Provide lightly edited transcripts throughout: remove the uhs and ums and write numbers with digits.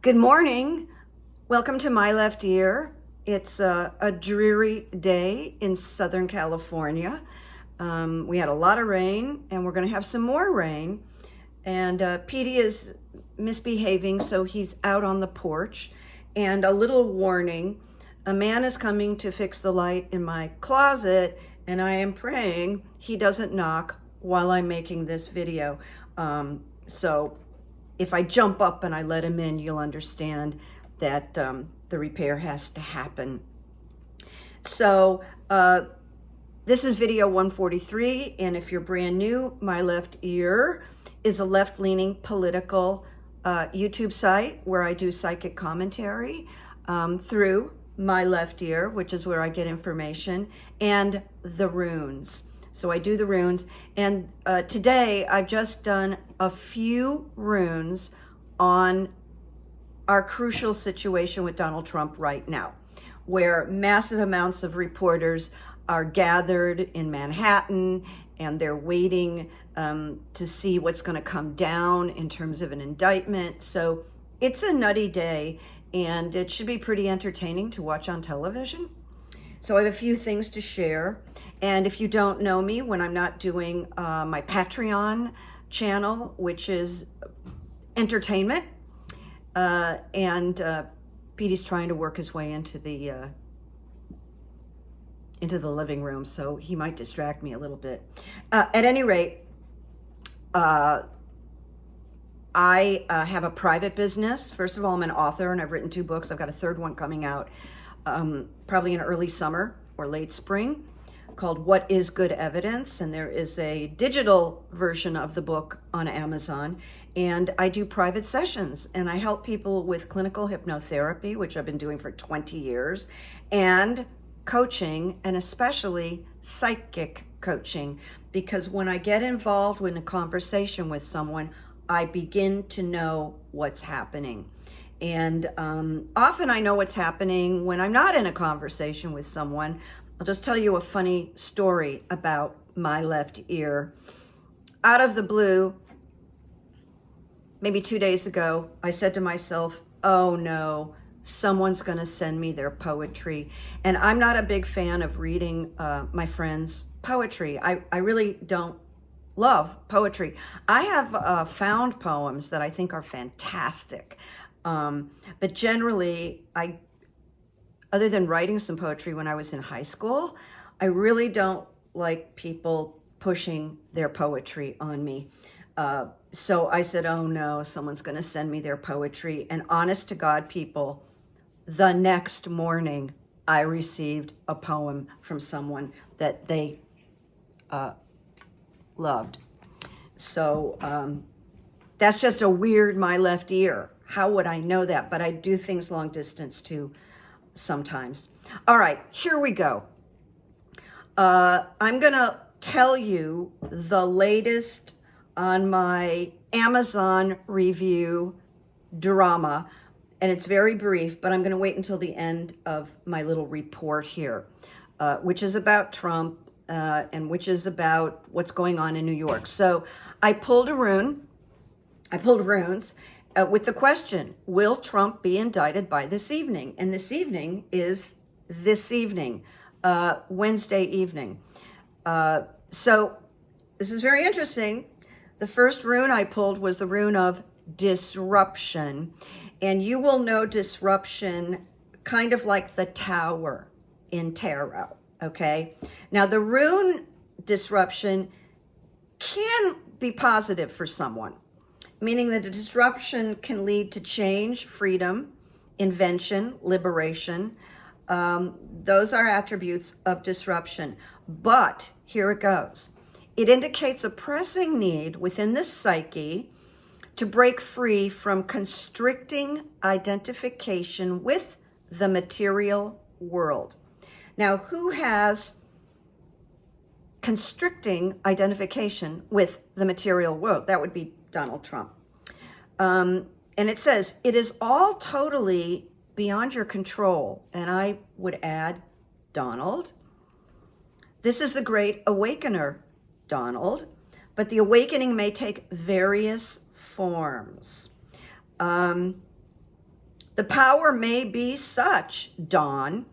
Good morning. Welcome to My Left Ear. It's a dreary day in Southern California. We had a lot of rain and we're going to have some more rain. And Petey is misbehaving, so he's out on the porch. And a little warning, a man is coming to fix the light in my closet, and I am praying he doesn't knock while I'm making this video. So if I jump up and I let him in, you'll understand that the repair has to happen. So this is video 143, and if you're brand new, My Left Ear is a left-leaning political YouTube site where I do psychic commentary through My Left Ear, which is where I get information, and the runes. So I do the runes, and today I've just done a few runes on our crucial situation with Donald Trump right now, where massive amounts of reporters are gathered in Manhattan, and they're waiting to see what's going to come down in terms of an indictment. So it's a nutty day, and it should be pretty entertaining to watch on television. So I have a few things to share. And if you don't know me, when I'm not doing my Patreon channel, which is entertainment, and Petey's trying to work his way into the living room, so he might distract me a little bit. At any rate, I have a private business. First of all, I'm an author, and I've written 2 books. I've got a 3rd one coming out probably in early summer or late spring, called What is Good Evidence? And there is a digital version of the book on Amazon. And I do private sessions, and I help people with clinical hypnotherapy, which I've been doing for 20 years, and coaching, and especially psychic coaching, because when I get involved in a conversation with someone, I begin to know what's happening. And often I know what's happening when I'm not in a conversation with someone. I'll just tell you a funny story about My Left Ear. Out of the blue, maybe 2 days ago, I said to myself, oh no, someone's going to send me their poetry. And I'm not a big fan of reading my friends' poetry. I really don't love poetry. I have found poems that I think are fantastic. But generally, other than writing some poetry when I was in high school, I really don't like people pushing their poetry on me. So I said, oh no, someone's going to send me their poetry. And honest to God, people, the next morning, I received a poem from someone that they loved. So that's just a weird My Left Ear. How would I know that? But I do things long distance too sometimes. All right, here we go. I'm going to tell you the latest on my Amazon review drama, and it's very brief, but I'm going to wait until the end of my little report here, which is about Trump and which is about what's going on in New York. So I pulled runes with the question, will Trump be indicted by this evening? And this evening is this evening, Wednesday evening. So this is very interesting. The first rune I pulled was the rune of disruption. And you will know disruption kind of like the tower in tarot, okay? Now the rune disruption can be positive for someone, meaning that the disruption can lead to change, freedom, invention, liberation. Those are attributes of disruption. But here it goes. It indicates a pressing need within the psyche to break free from constricting identification with the material world. Now, who has constricting identification with the material world? That would be Donald Trump. And it says, it is all totally beyond your control. And I would add, Donald. This is the great awakener, Donald. But the awakening may take various forms. The power may be such, Dawn,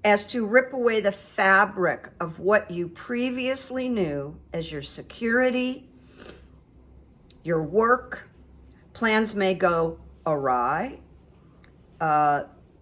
as to rip away the fabric of what you previously knew as your security, your work. Plans may go awry.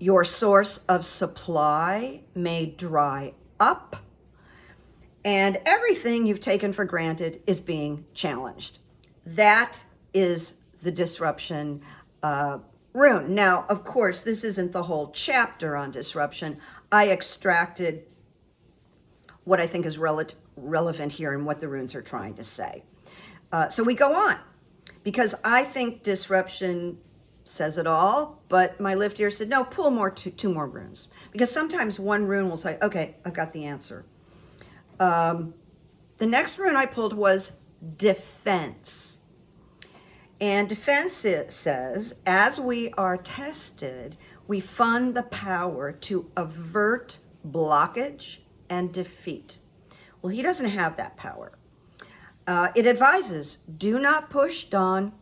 Your source of supply may dry up. And everything you've taken for granted is being challenged. That is the disruption rune. Now, of course, this isn't the whole chapter on disruption. I extracted what I think is relevant here and what the runes are trying to say. So we go on, because I think disruption says it all, but my lift ear said, no, pull two more runes. Because sometimes one rune will say, okay, I've got the answer. The next rune I pulled was defense. And defense, it says, as we are tested, we fund the power to avert blockage and defeat. Well, he doesn't have that power. It advises, do not push Dawn.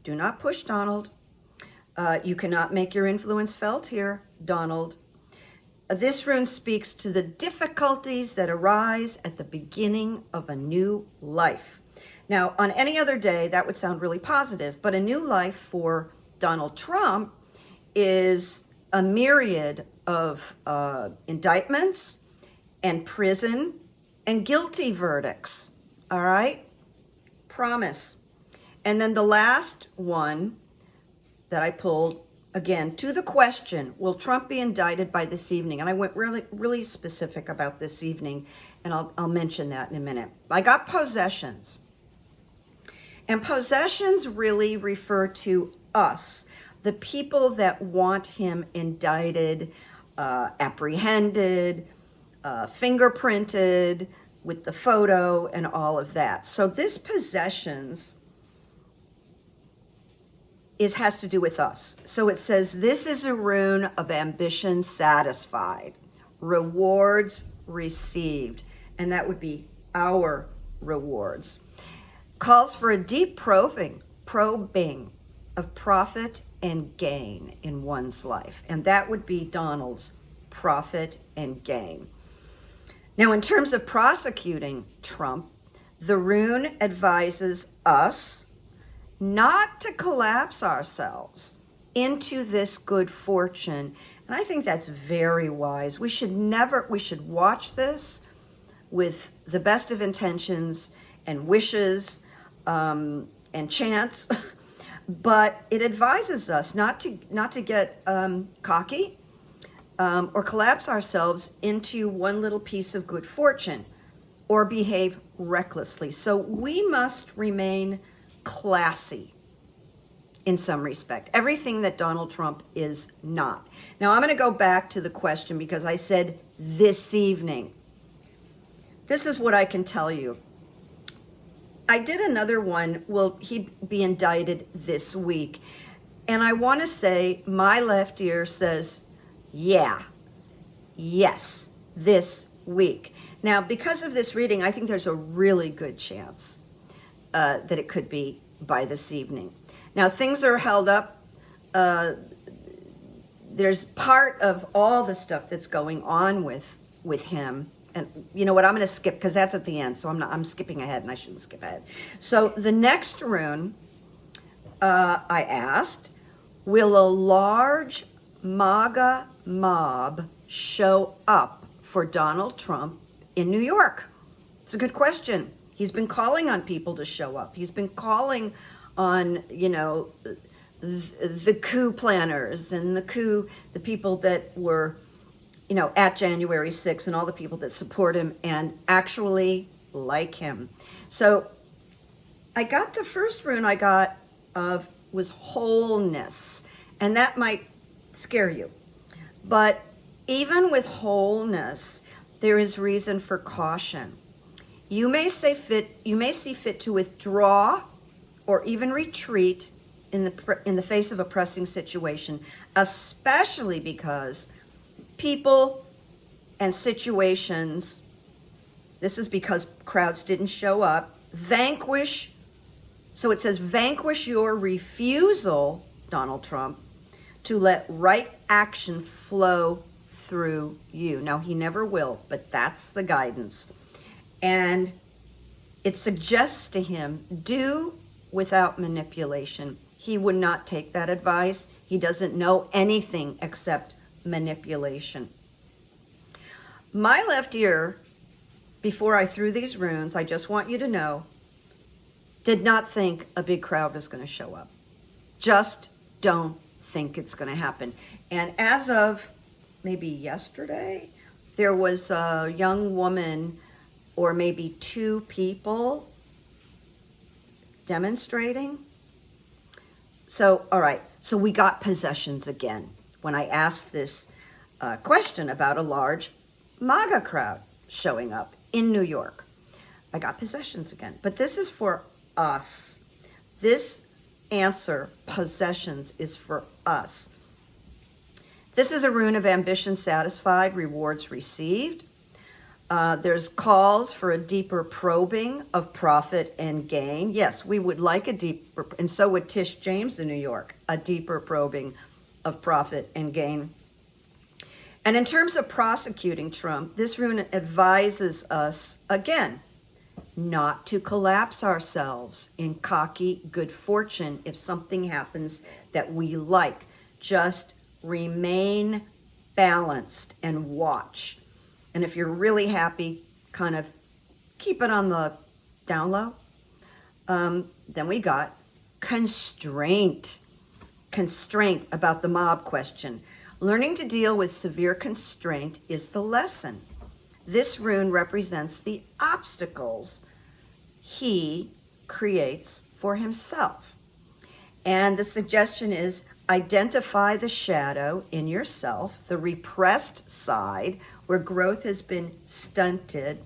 Do not push Donald. You cannot make your influence felt here, Donald. This rune speaks to the difficulties that arise at the beginning of a new life. Now, on any other day, that would sound really positive, but a new life for Donald Trump is a myriad of indictments and prison and guilty verdicts, all right? Promise. And then the last one that I pulled, again, to the question, will Trump be indicted by this evening? And I went really specific about this evening, and I'll mention that in a minute. I got possessions. And possessions really refer to us, the people that want him indicted, apprehended, fingerprinted, with the photo and all of that. So this possessions has to do with us. So it says, this is a rune of ambition satisfied, rewards received, and that would be our rewards. Calls for a deep probing of profit and gain in one's life, and that would be Donald's profit and gain. Now, in terms of prosecuting Trump, the rune advises us not to collapse ourselves into this good fortune. And I think that's very wise. We should watch this with the best of intentions and wishes and chants, but it advises us not to get cocky or collapse ourselves into one little piece of good fortune or behave recklessly. So we must remain classy in some respect. Everything that Donald Trump is not. Now, I'm going to go back to the question because I said this evening. This is what I can tell you. I did another one, will he be indicted this week? And I want to say my left ear says, yes, this week. Now, because of this reading, I think there's a really good chance that it could be by this evening. Now, things are held up. There's part of all the stuff that's going on with him. And you know what, I'm going to skip because that's at the end. So I'm skipping ahead, and I shouldn't skip ahead. So the next rune, I asked, will a large MAGA mob show up for Donald Trump in New York? It's a good question. He's been calling on people to show up. He's been calling on, the coup planners and the people that were, at January 6th, and all the people that support him and actually like him. So I got the first rune I got was wholeness, and that might scare you. But even with wholeness, there is reason for caution. You may see fit to withdraw or even retreat in the face of a pressing situation, especially because people and situations, this is because crowds didn't show up, vanquish your refusal, Donald Trump, to let right action flow through you. Now, he never will, but that's the guidance. And it suggests to him, do without manipulation. He would not take that advice. He doesn't know anything except manipulation. My left ear, before I threw these runes, I just want you to know, did not think a big crowd was going to show up. Just don't think it's going to happen. And as of maybe yesterday, there was a young woman or maybe 2 people demonstrating. So, all right, so we got possessions again when I asked this question about a large MAGA crowd showing up in New York. I got possessions again, but this is for us. This answer, possessions, is for us. This is a rune of ambition satisfied, rewards received. There's calls for a deeper probing of profit and gain. Yes, we would like a deeper, and so would Tish James in New York, a deeper probing of profit and gain. And in terms of prosecuting Trump, this rune advises us, again, not to collapse ourselves in cocky good fortune if something happens that we like. Just remain balanced and watch. And if you're really happy, kind of keep it on the down low. Then we got constraint. Constraint about the mob question. Learning to deal with severe constraint is the lesson. This rune represents the obstacles he creates for himself. And the suggestion is identify the shadow in yourself, the repressed side where growth has been stunted,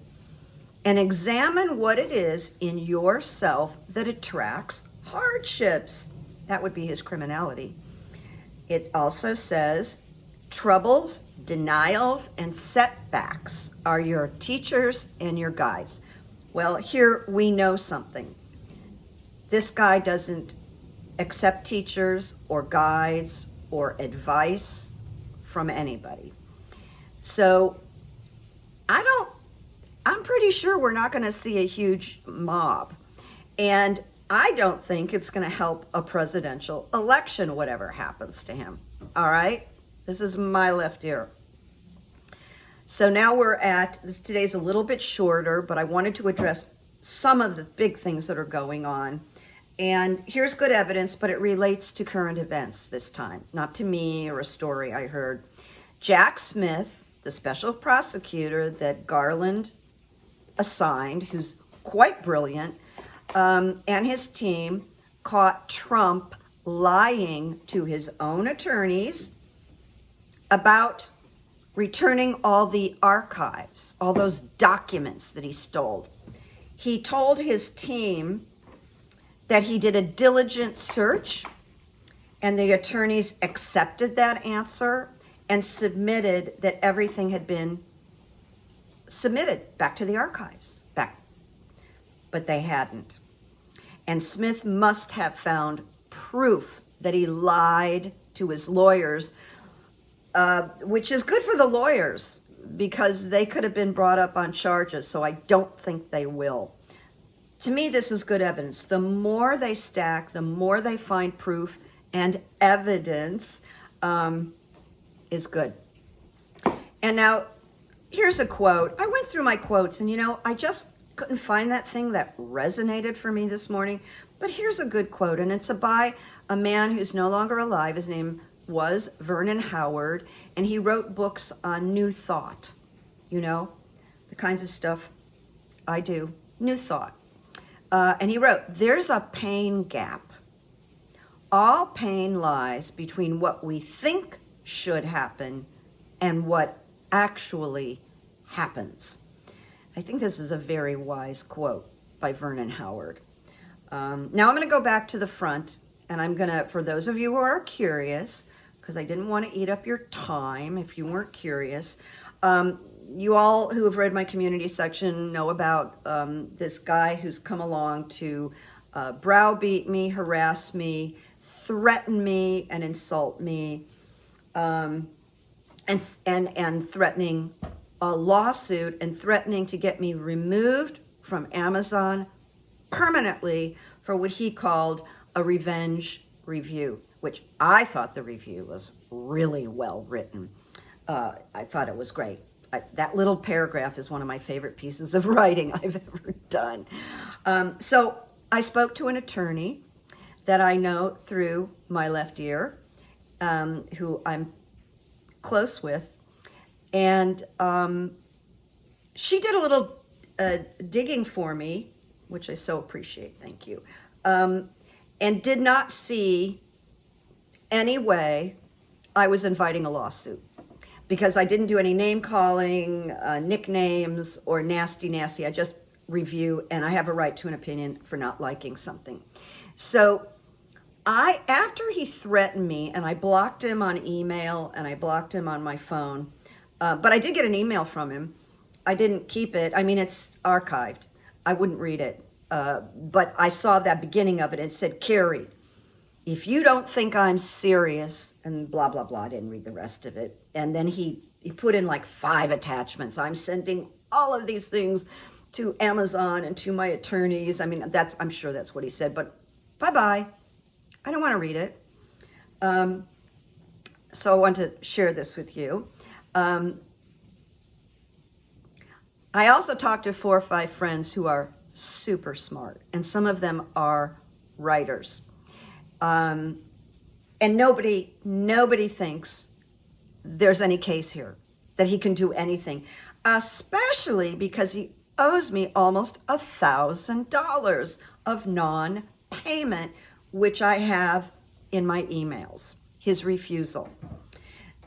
and examine what it is in yourself that attracts hardships. That would be his criminality. It also says, troubles, denials, and setbacks are your teachers and your guides. Well, here we know something. This guy doesn't accept teachers or guides or advice from anybody. So I'm pretty sure we're not going to see a huge mob. And I don't think it's going to help a presidential election, whatever happens to him. All right? This is my left ear. So now we're at, today's a little bit shorter, but I wanted to address some of the big things that are going on. And here's good evidence, but it relates to current events this time, not to me or a story I heard. Jack Smith, the special prosecutor that Garland assigned, who's quite brilliant, and his team caught Trump lying to his own attorneys about returning all the archives, all those documents that he stole. He told his team that he did a diligent search, and the attorneys accepted that answer and submitted that everything had been submitted back to the archives, but they hadn't. And Smith must have found proof that he lied to his lawyers, which is good for the lawyers because they could have been brought up on charges, so I don't think they will. To me, this is good evidence. The more they stack, the more they find proof and evidence is good. And now, here's a quote. I went through my quotes, and I just couldn't find that thing that resonated for me this morning. But here's a good quote, and it's by a man who's no longer alive. His name was Vernon Howard, and he wrote books on New Thought. The kinds of stuff I do. New Thought. And he wrote, there's a pain gap. All pain lies between what we think should happen and what actually happens. I think this is a very wise quote by Vernon Howard. Now I'm going to go back to the front, and I'm going to, for those of you who are curious, because I didn't want to eat up your time if you weren't curious, you all who have read my community section know about this guy who's come along to browbeat me, harass me, threaten me and insult me, and threatening a lawsuit and threatening to get me removed from Amazon permanently for what he called a revenge review, which I thought the review was really well written. I thought it was great. That little paragraph is one of my favorite pieces of writing I've ever done. So I spoke to an attorney that I know through My Left Ear, who I'm close with, and she did a little digging for me, which I so appreciate, thank you, and did not see any way I was inviting a lawsuit, because I didn't do any name calling, nicknames, or nasty. I just review, and I have a right to an opinion for not liking something. So after he threatened me, and I blocked him on email and I blocked him on my phone, but I did get an email from him. I didn't keep it. I mean, it's archived. I wouldn't read it. But I saw that beginning of it. It said, Carrie, if you don't think I'm serious, and blah, blah, blah. I didn't read the rest of it. And then he put in like 5 attachments. I'm sending all of these things to Amazon and to my attorneys. I mean, I'm sure that's what he said, but bye-bye. I don't want to read it. So I want to share this with you. I also talked to 4 or 5 friends who are super smart, and some of them are writers. And nobody thinks there's any case here, that he can do anything, especially because he owes me almost $1,000 of non-payment, which I have in my emails, his refusal.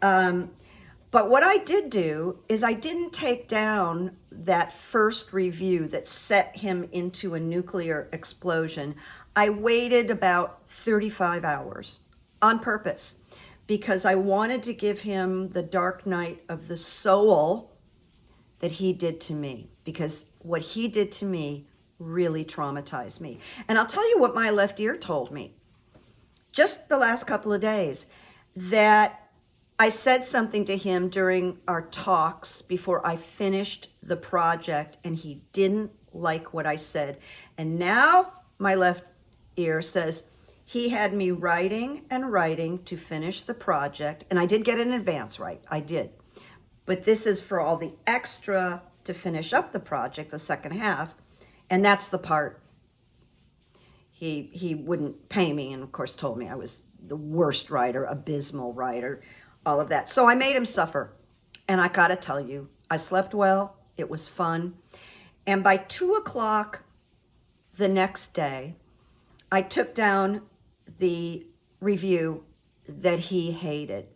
But what I did do is I didn't take down that first review that set him into a nuclear explosion. I waited about 35 hours on purpose because I wanted to give him the dark night of the soul that he did to me, because what he did to me really traumatized me. And I'll tell you what My Left Ear told me just the last couple of days, that I said something to him during our talks before I finished the project, and he didn't like what I said. And now My Left Ear says he had me writing and writing to finish the project, and I did get an advance, right? I did. But this is for all the extra to finish up the project, the second half, and that's the part he wouldn't pay me, and of course told me I was the worst writer, abysmal writer, all of that. So I made him suffer. And I gotta tell you, I slept well, it was fun. And by 2 o'clock the next day, I took down the review that he hated.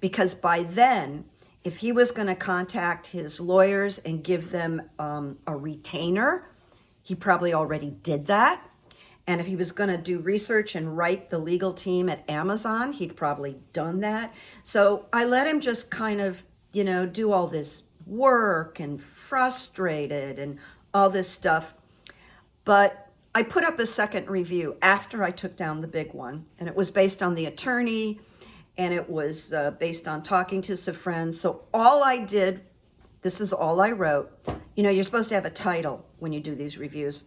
Because by then, if he was gonna contact his lawyers and give them a retainer, he probably already did that. And if he was going to do research and write the legal team at Amazon, he'd probably done that. So I let him just kind of, do all this work and frustrated and all this stuff. But I put up a second review after I took down the big one. And it was based on the attorney, and it was based on talking to some friends. So all I did, this is all I wrote. You're supposed to have a title when you do these reviews.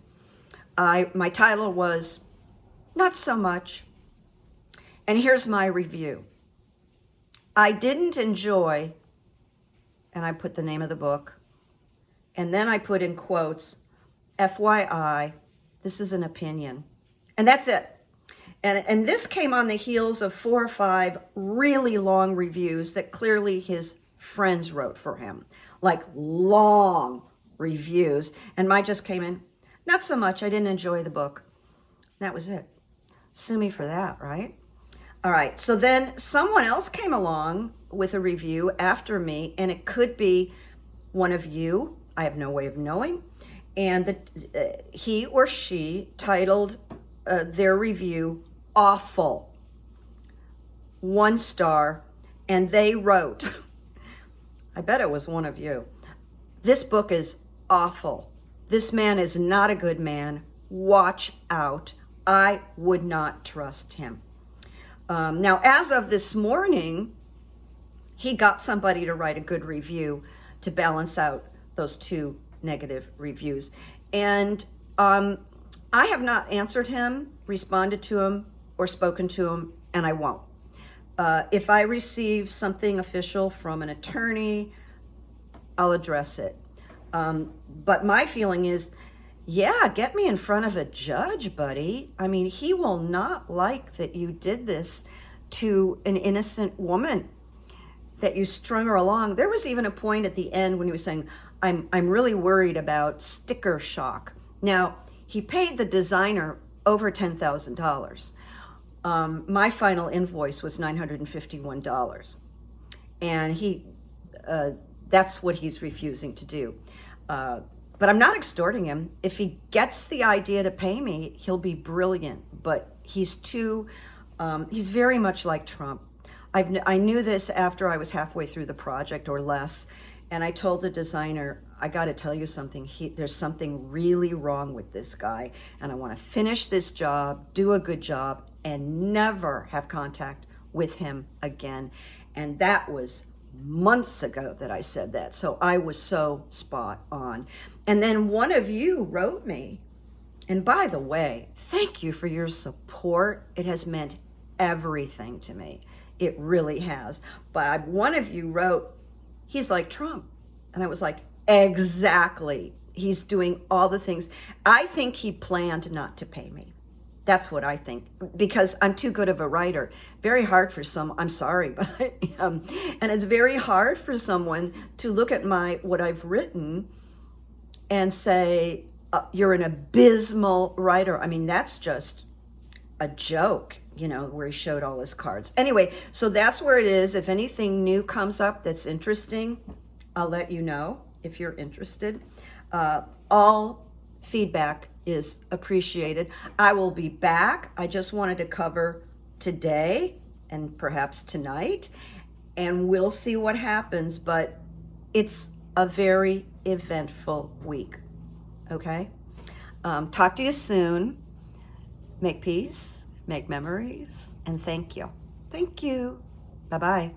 My title was Not So Much. And here's my review. I didn't enjoy, and I put the name of the book, and then I put in quotes, FYI, this is an opinion. And that's it. And this came on the heels of 4 or 5 really long reviews that clearly his friends wrote for him, like long reviews. And mine just came in, not so much, I didn't enjoy the book. That was it. Sue me for that, right? All right, so then someone else came along with a review after me, and it could be one of you. I have no way of knowing. And he or she titled their review Awful, 1 star, and they wrote, I bet it was one of you, this book is awful. This man is not a good man. Watch out. I would not trust him. Now, as of this morning, he got somebody to write a good review to balance out those 2 negative reviews. And I have not answered him, responded to him, or spoken to him, and I won't. If I receive something official from an attorney, I'll address it. But my feeling is, yeah, get me in front of a judge, buddy. I mean, he will not like that you did this to an innocent woman, that you strung her along. There was even a point at the end when he was saying, I'm really worried about sticker shock. Now, he paid the designer over $10,000. My final invoice was $951. And that's what he's refusing to do. But I'm not extorting him. If he gets the idea to pay me, he'll be brilliant. But he's very much like Trump. I knew this after I was halfway through the project or less. And I told the designer, I got to tell you something. There's something really wrong with this guy. And I want to finish this job, do a good job, and never have contact with him again. And that was months ago that I said that. So I was so spot on. And then one of you wrote me, and by the way, thank you for your support. It has meant everything to me. It really has. But one of you wrote, he's like Trump. And I was like, exactly. He's doing all the things. I think he planned not to pay me. That's what I think, because I'm too good of a writer. Very hard for I'm sorry, but I am. And it's very hard for someone to look at what I've written and say, you're an abysmal writer. I mean, that's just a joke, where he showed all his cards. Anyway, so that's where it is. If anything new comes up that's interesting, I'll let you know if you're interested. All feedback is appreciated. I will be back. I just wanted to cover today and perhaps tonight, and we'll see what happens, but it's a very eventful week. Okay? Talk to you soon. Make peace, make memories, and thank you. Thank you. Bye-bye.